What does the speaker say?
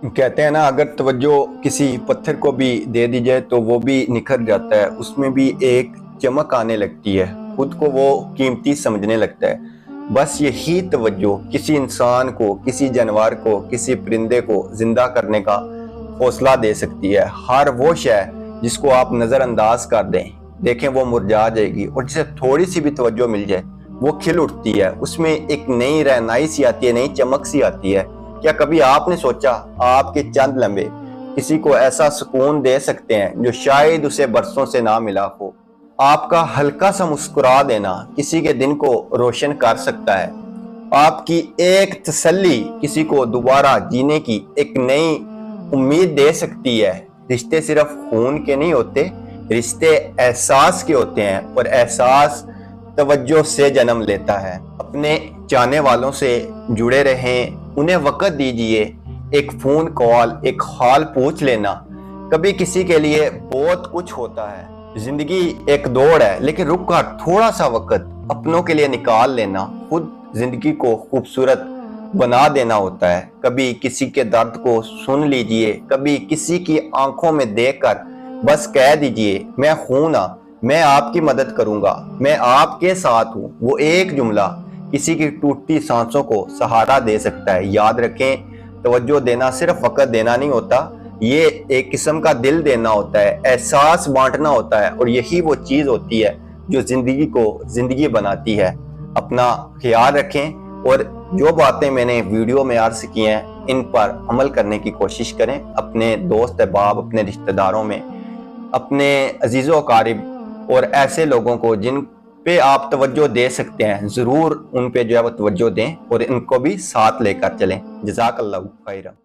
कहते हैं ना, अगर तवज्जो किसी पत्थर को भी दे दी जाए तो वो भी निखर जाता है, उसमें भी एक चमक आने लगती है, खुद को वो कीमती समझने लगता है। बस यही तवज्जो किसी इंसान को, किसी जानवर को, किसी परिंदे को जिंदा करने का हौसला दे सकती है। हर वो शय जिसको आप नज़रअंदाज कर दें, देखें वो मुरझा जाएगी, और जिसे थोड़ी सी भी तवज्जो मिल जाए वो खिल उठती है, उसमें एक नई रहनाई सी आती है, नई चमक सी आती है। क्या कभी आपने सोचा आपके चंद लम्हे किसी को ऐसा सुकून दे सकते हैं जो शायद उसे बरसों से ना मिला हो? आपका हल्का सा मुस्कुरा देना किसी के दिन को रोशन कर सकता है। आपकी एक तसल्ली किसी को दोबारा जीने की एक नई उम्मीद दे सकती है। रिश्ते सिर्फ खून के नहीं होते, रिश्ते एहसास के होते हैं, और एहसास तवज्जो से जन्म लेता है। अपने चाहने वालों से जुड़े रहें, उन्हें वक्त दीजिए। एक फोन कॉल, एक हाल पूछ लेना कभी किसी के लिए बहुत कुछ होता है। जिंदगी एक दौड़ है, लेकिन रुक कर थोड़ा सा वक्त अपनों के लिए निकाल लेना खुद जिंदगी को खूबसूरत बना देना होता है। कभी किसी के दर्द को सुन लीजिए, कभी किसी की आंखों में देखकर बस कह दीजिए, मैं हूं ना, मैं आपकी मदद करूंगा, मैं आपके साथ हूं। वो एक जुमला किसी की टूटती सांसों को सहारा दे सकता है। याद रखें, तवज्जो देना सिर्फ वक्त देना नहीं होता, ये एक किस्म का दिल देना होता है, एहसास बांटना होता है, और यही वो चीज होती है जो जिंदगी को जिंदगी बनाती है। अपना ख्याल रखें, और जो बातें मैंने वीडियो में अर्ज की हैं इन पर अमल करने की कोशिश करें। अपने दोस्त अहबाब, अपने रिश्तेदारों में, अपने अजीज़ो अकारिब और ऐसे लोगों को जिन पे आप तवज्जो दे सकते हैं, ज़रूर उन पे जो है वो तवज्जो दें और इनको भी साथ लेकर चलें। जज़ाकल्लाहु खैरन।